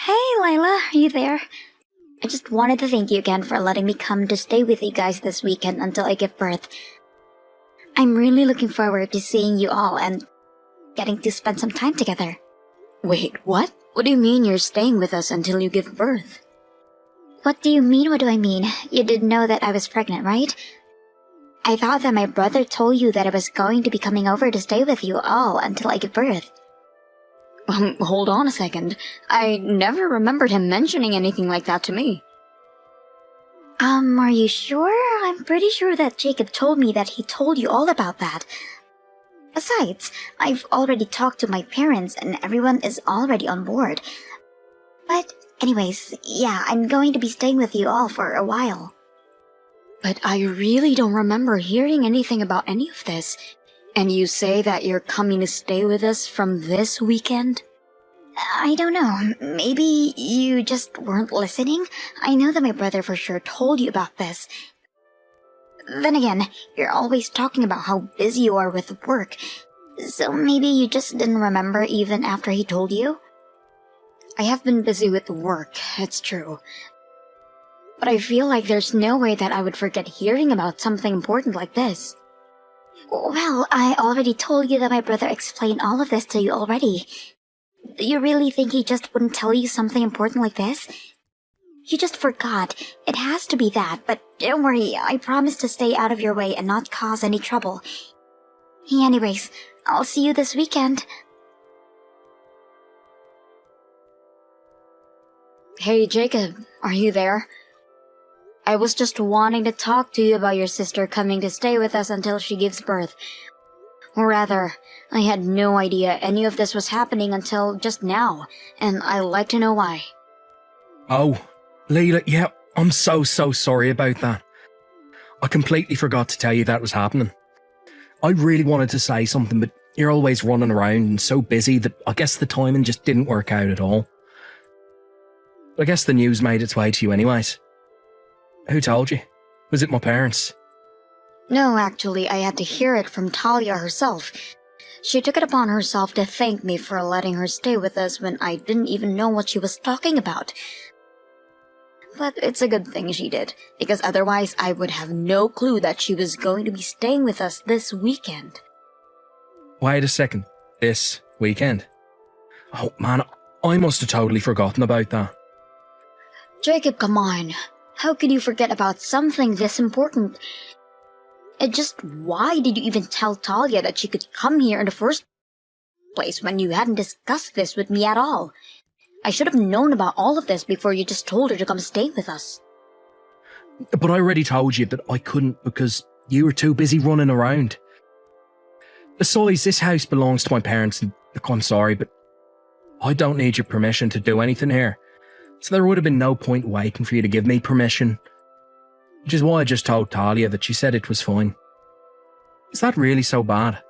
Hey, Lila, are you there? I just wanted to thank you again for letting me come to stay with you guys this weekend until I give birth. I'm really looking forward to seeing you all and getting to spend some time together. Wait, what? What do you mean you're staying with us until you give birth? What do you mean, what do I mean? You didn't know that I was pregnant, right? I thought that my brother told you that I was going to be coming over to stay with you all until I give birth. Hold on a second. I never remembered him mentioning anything like that to me. Are you sure? I'm pretty sure that Jacob told me that he told you all about that. Besides, I've already talked to my parents and everyone is already on board. But anyways, yeah, I'm going to be staying with you all for a while. But I really don't remember hearing anything about any of this. And you say that you're coming to stay with us from this weekend? I don't know. Maybe you just weren't listening? I know that my brother for sure told you about this. Then again, you're always talking about how busy you are with work. So maybe you just didn't remember even after he told you? I have been busy with work, it's true. But I feel like there's no way that I would forget hearing about something important like this. Well, I already told you that my brother explained all of this to you already. Do you really think he just wouldn't tell you something important like this? You just forgot. It has to be that, but don't worry, I promise to stay out of your way and not cause any trouble. Anyways, I'll see you this weekend. Hey Jacob, are you there? I was just wanting to talk to you about your sister coming to stay with us until she gives birth. Or rather, I had no idea any of this was happening until just now, and I'd like to know why. Oh, Leila, yeah, I'm so sorry about that. I completely forgot to tell you that was happening. I really wanted to say something, but you're always running around and so busy that I guess the timing just didn't work out at all. But I guess the news made its way to you anyways. Who told you? Was it my parents? No, actually, I had to hear it from Talia herself. She took it upon herself to thank me for letting her stay with us when I didn't even know what she was talking about. But it's a good thing she did, because otherwise I would have no clue that she was going to be staying with us this weekend. Wait a second. This weekend? Oh man, I must have totally forgotten about that. Jacob, come on. How could you forget about something this important? Why did you even tell Talia that she could come here in the first place when you hadn't discussed this with me at all? I should have known about all of this before you just told her to come stay with us. But I already told you that I couldn't because you were too busy running around. Besides, this house belongs to my parents and look, I'm sorry, but I don't need your permission to do anything here. So there would have been no point waiting for you to give me permission. Which is why I just told Talia that she said it was fine. Is that really so bad?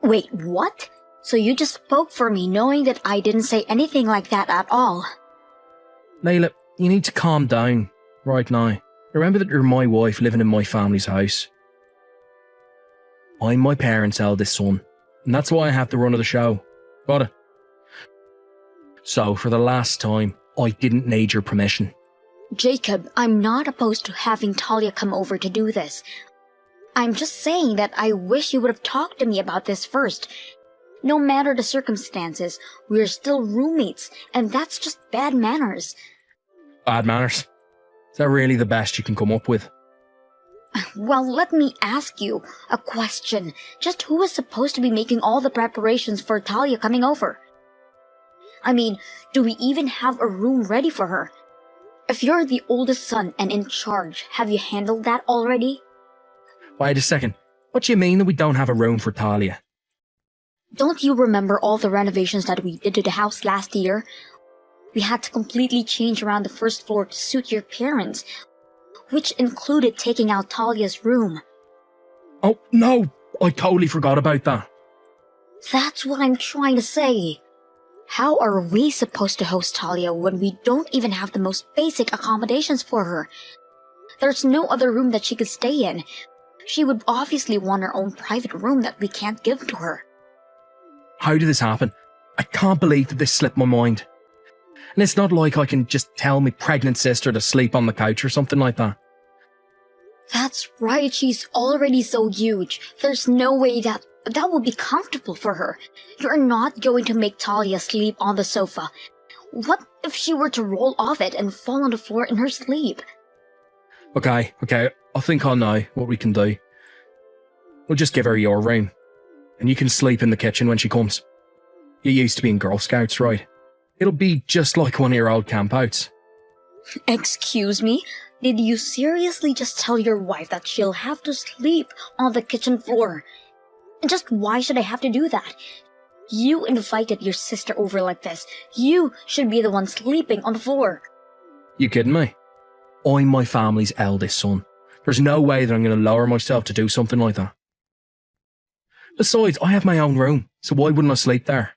Wait, what? So you just spoke for me knowing that I didn't say anything like that at all? Leila, you need to calm down right now. Remember that you're my wife living in my family's house. I'm my parents' eldest son, and that's why I have the run of the show. Got it? So, for the last time, I didn't need your permission. Jacob, I'm not opposed to having Talia come over to do this. I'm just saying that I wish you would have talked to me about this first. No matter the circumstances, we're still roommates, and that's just bad manners. Bad manners? Is that really the best you can come up with? Well, let me ask you a question. Just who is supposed to be making all the preparations for Talia coming over? I mean, do we even have a room ready for her? If you're the oldest son and in charge, have you handled that already? Wait a second. What do you mean that we don't have a room for Talia? Don't you remember all the renovations that we did to the house last year? We had to completely change around the first floor to suit your parents, which included taking out Talia's room. Oh, no! I totally forgot about that. That's what I'm trying to say. How are we supposed to host Talia when we don't even have the most basic accommodations for her? There's no other room that she could stay in. She would obviously want her own private room that we can't give to her. How did this happen? I can't believe that this slipped my mind. And it's not like I can just tell my pregnant sister to sleep on the couch or something like that. That's right, she's already so huge. There's no way that would be comfortable for her. You're not going to make Talia sleep on the sofa. What if she were to roll off it and fall on the floor in her sleep? Okay, I think I know what we can do. We'll just give her your room, and you can sleep in the kitchen when she comes. You used to be in Girl Scouts, right? It'll be just like one of your old campouts. Excuse me? Did you seriously just tell your wife that she'll have to sleep on the kitchen floor? And just why should I have to do that? You invited your sister over like this. You should be the one sleeping on the floor. You kidding me? I'm my family's eldest son. There's no way that I'm going to lower myself to do something like that. Besides, I have my own room, so why wouldn't I sleep there?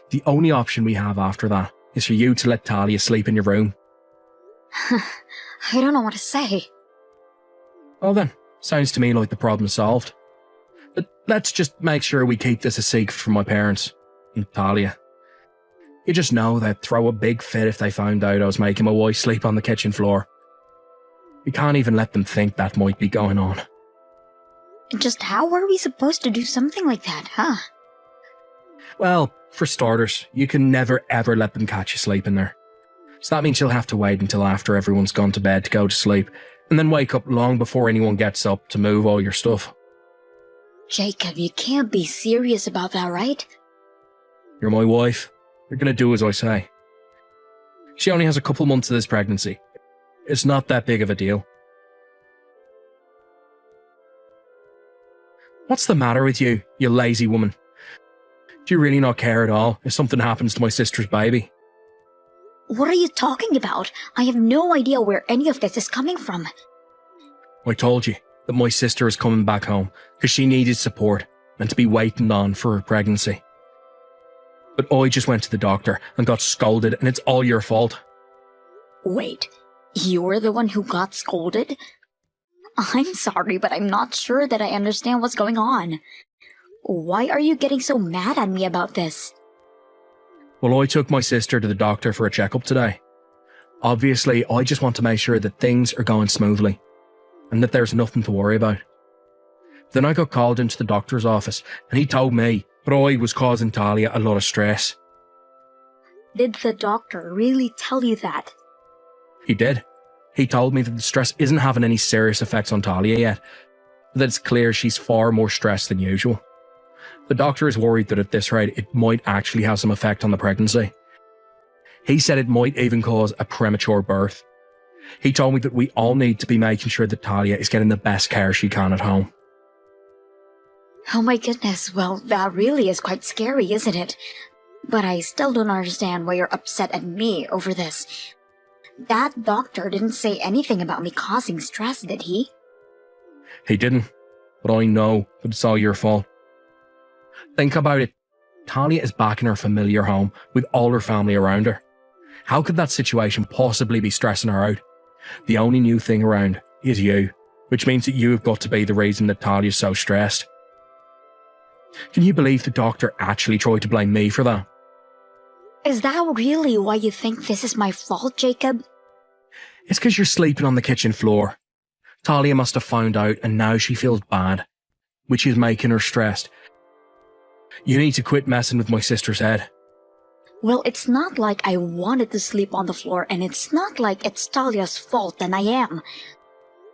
The only option we have after that is for you to let Talia sleep in your room. I don't know what to say. Well then, sounds to me like the problem's solved. But let's just make sure we keep this a secret from my parents and Talia. You just know they'd throw a big fit if they found out I was making my wife sleep on the kitchen floor. We can't even let them think that might be going on. Just how are we supposed to do something like that, huh? Well, for starters, you can never ever let them catch you sleeping there. So that means you'll have to wait until after everyone's gone to bed to go to sleep, and then wake up long before anyone gets up to move all your stuff. Jacob, you can't be serious about that, right? You're my wife. You're gonna do as I say. She only has a couple months of this pregnancy. It's not that big of a deal. What's the matter with you, you lazy woman? Do you really not care at all if something happens to my sister's baby? What are you talking about? I have no idea where any of this is coming from. I told you that my sister is coming back home because she needed support and to be waiting on for her pregnancy. But I just went to the doctor and got scolded, and it's all your fault. Wait, you're the one who got scolded? I'm sorry, but I'm not sure that I understand what's going on. Why are you getting so mad at me about this? Well, I took my sister to the doctor for a checkup today. Obviously, I just want to make sure that things are going smoothly and that there's nothing to worry about. Then I got called into the doctor's office and he told me that I was causing Talia a lot of stress. Did the doctor really tell you that? He did. He told me that the stress isn't having any serious effects on Talia yet, but that it's clear she's far more stressed than usual. The doctor is worried that at this rate it might actually have some effect on the pregnancy. He said it might even cause a premature birth. He told me that we all need to be making sure that Talia is getting the best care she can at home. Oh my goodness, well, that really is quite scary, isn't it? But I still don't understand why you're upset at me over this. That doctor didn't say anything about me causing stress, did he? He didn't, but I know that it's all your fault. Think about it. Talia is back in her familiar home with all her family around her. How could that situation possibly be stressing her out? The only new thing around is you, which means that you have got to be the reason that Talia's so stressed. Can you believe the doctor actually tried to blame me for that? Is that really why you think this is my fault, Jacob? It's because you're sleeping on the kitchen floor. Talia must have found out and now she feels bad, which is making her stressed. You need to quit messing with my sister's head. Well, it's not like I wanted to sleep on the floor, and it's not like it's Talia's fault that I am.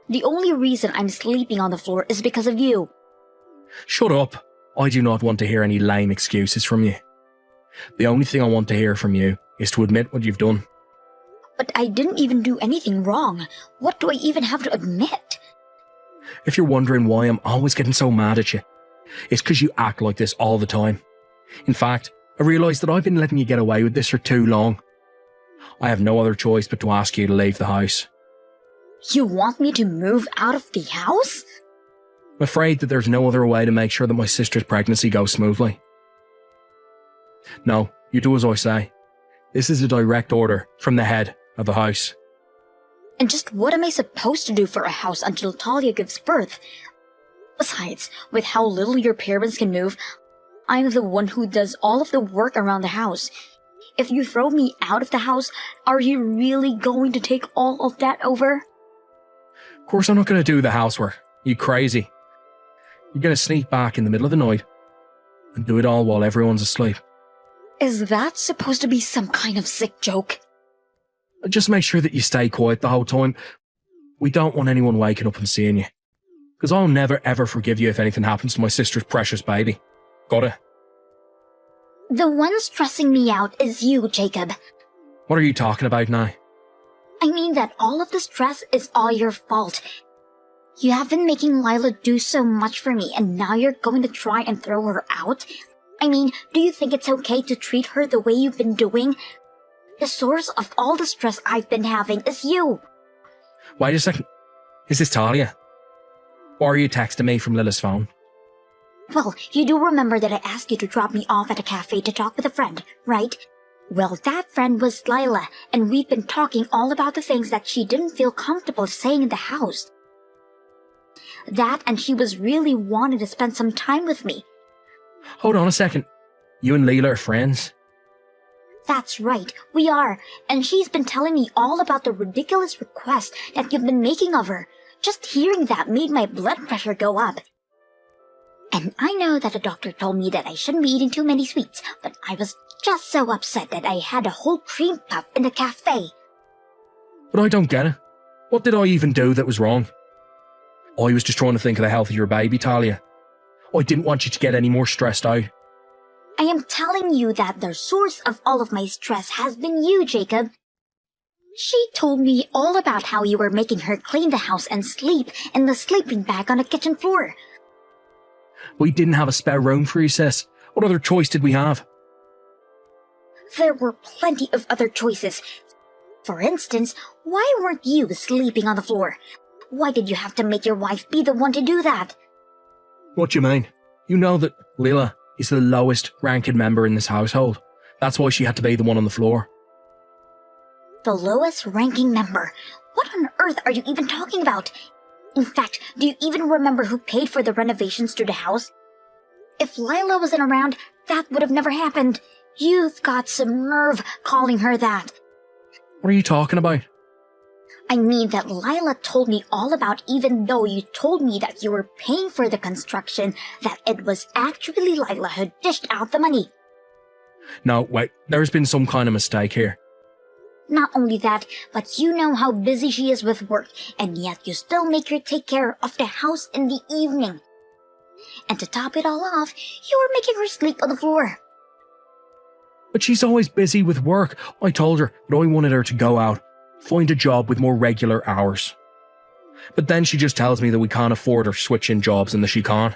The only reason I'm sleeping on the floor is because of you. Shut up. I do not want to hear any lame excuses from you. The only thing I want to hear from you is to admit what you've done. But I didn't even do anything wrong. What do I even have to admit? If you're wondering why I'm always getting so mad at you, it's because you act like this all the time. In fact, I realise that I've been letting you get away with this for too long. I have no other choice but to ask you to leave the house. You want me to move out of the house? I'm afraid that there's no other way to make sure that my sister's pregnancy goes smoothly. No, you do as I say. This is a direct order from the head of the house. And just what am I supposed to do for a house until Talia gives birth? Besides, with how little your parents can move, I'm the one who does all of the work around the house. If you throw me out of the house, are you really going to take all of that over? Of course I'm not going to do the housework. You crazy. You're going to sneak back in the middle of the night and do it all while everyone's asleep. Is that supposed to be some kind of sick joke? Just make sure that you stay quiet the whole time. We don't want anyone waking up and seeing you. Because I'll never ever forgive you if anything happens to my sister's precious baby. Got it? The one stressing me out is you, Jacob. What are you talking about now? I mean that all of the stress is all your fault. You have been making Lila do so much for me, and now you're going to try and throw her out? I mean, do you think it's okay to treat her the way you've been doing? The source of all the stress I've been having is you. Wait a second. Is this Talia? Or are you texting me from Lila's phone? Well, you do remember that I asked you to drop me off at a cafe to talk with a friend, right? Well, that friend was Lila, and we've been talking all about the things that she didn't feel comfortable saying in the house. That, and she was really wanting to spend some time with me. Hold on a second. You and Leela are friends? That's right, we are, and she's been telling me all about the ridiculous request that you've been making of her. Just hearing that made my blood pressure go up. And I know that the doctor told me that I shouldn't be eating too many sweets, but I was just so upset that I had a whole cream puff in the cafe. But I don't get it. What did I even do that was wrong? I was just trying to think of the health of your baby, Talia. I didn't want you to get any more stressed out. I am telling you that the source of all of my stress has been you, Jacob. She told me all about how you were making her clean the house and sleep in the sleeping bag on the kitchen floor. We didn't have a spare room for you, sis. What other choice did we have? There were plenty of other choices. For instance, why weren't you sleeping on the floor? Why did you have to make your wife be the one to do that? What do you mean? You know that Leela is the lowest ranking member in this household. That's why she had to be the one on the floor. The lowest ranking member? What on earth are you even talking about? In fact, do you even remember who paid for the renovations to the house? If Lila wasn't around, that would have never happened. You've got some nerve calling her that. What are you talking about? I mean that Lila told me all about, even though you told me that you were paying for the construction, that it was actually Lila who dished out the money. No, wait, there's been some kind of mistake here. Not only that, but you know how busy she is with work, and yet you still make her take care of the house in the evening. And to top it all off, you were making her sleep on the floor. But she's always busy with work. I told her that I wanted her to go out, find a job with more regular hours. But then she just tells me that we can't afford her switching jobs and that she can't.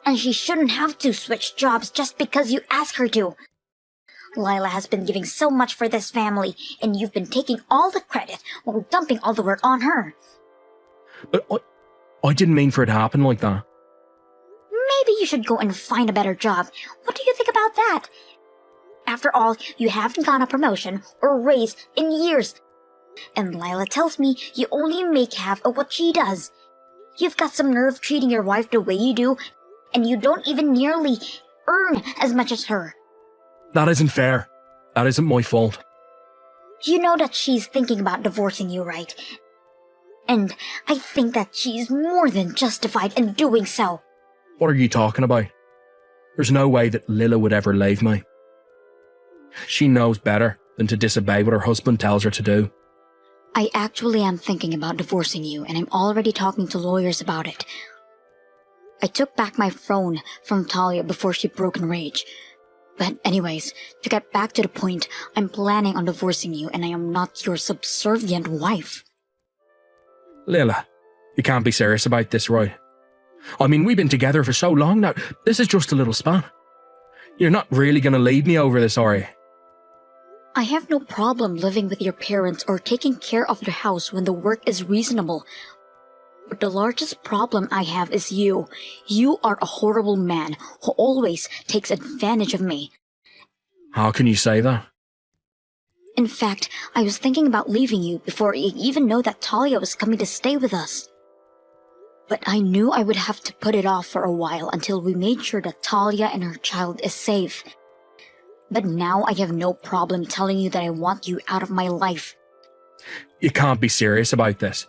And she shouldn't have to switch jobs just because you ask her to. Lila has been giving so much for this family, and you've been taking all the credit while dumping all the work on her. But I didn't mean for it to happen like that. Maybe you should go and find a better job. What do you think about that? After all, you haven't gotten a promotion or a raise in years. And Lila tells me you only make half of what she does. You've got some nerve treating your wife the way you do, and you don't even nearly earn as much as her. That isn't fair. That isn't my fault. You know that she's thinking about divorcing you, right? And I think that she's more than justified in doing so. What are you talking about? There's no way that Lila would ever leave me. She knows better than to disobey what her husband tells her to do. I actually am thinking about divorcing you, and I'm already talking to lawyers about it. I took back my phone from Talia before she broke in rage. But anyways, to get back to the point, I'm planning on divorcing you, and I am not your subservient wife. Lila, you can't be serious about this, right? I mean, we've been together for so long now. This is just a little spat. You're not really going to leave me over this, are you? I have no problem living with your parents or taking care of the house when the work is reasonable. But the largest problem I have is you. You are a horrible man who always takes advantage of me. How can you say that? In fact, I was thinking about leaving you before I even know that Talia was coming to stay with us. But I knew I would have to put it off for a while until we made sure that Talia and her child is safe. But now I have no problem telling you that I want you out of my life. You can't be serious about this.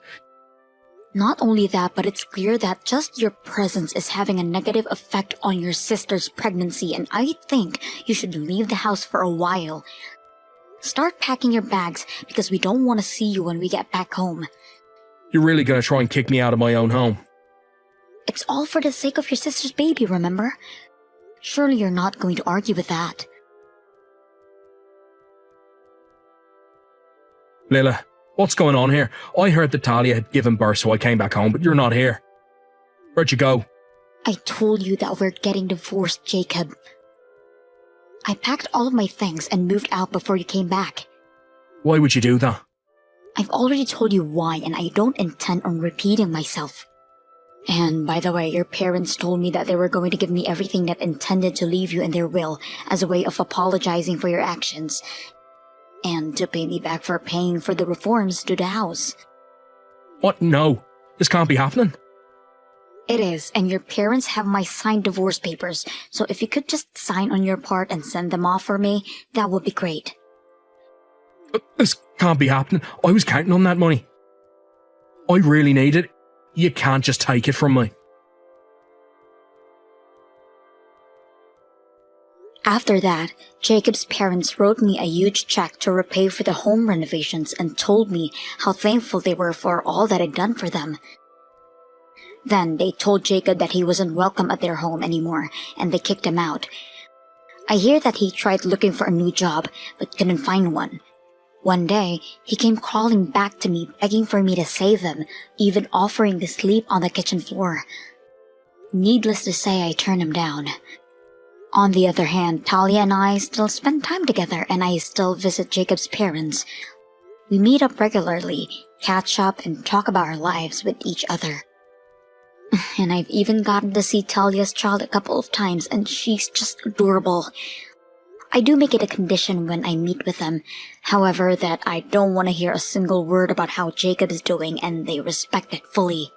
Not only that, but it's clear that just your presence is having a negative effect on your sister's pregnancy, and I think you should leave the house for a while. Start packing your bags because we don't want to see you when we get back home. You're really gonna try and kick me out of my own home? It's all for the sake of your sister's baby, remember? Surely you're not going to argue with that. Lila, what's going on here? I heard that Talia had given birth, so I came back home, but you're not here. Where'd you go? I told you that we're getting divorced, Jacob. I packed all of my things and moved out before you came back. Why would you do that? I've already told you why, and I don't intend on repeating myself. And by the way, your parents told me that they were going to give me everything that intended to leave you in their will as a way of apologizing for your actions, and to pay me back for paying for the reforms to the house. What? No. This can't be happening. It is, and your parents have my signed divorce papers, so if you could just sign on your part and send them off for me, that would be great. This can't be happening. I was counting on that money. I really need it. You can't just take it from me. After that, Jacob's parents wrote me a huge check to repay for the home renovations and told me how thankful they were for all that I'd done for them. Then they told Jacob that he wasn't welcome at their home anymore, and they kicked him out. I hear that he tried looking for a new job, but couldn't find one. One day, he came crawling back to me begging for me to save him, even offering to sleep on the kitchen floor. Needless to say, I turned him down. On the other hand, Talia and I still spend time together, and I still visit Jacob's parents. We meet up regularly, catch up, and talk about our lives with each other. And I've even gotten to see Talia's child a couple of times, and she's just adorable. I do make it a condition when I meet with them, however, that I don't want to hear a single word about how Jacob is doing, and they respect it fully.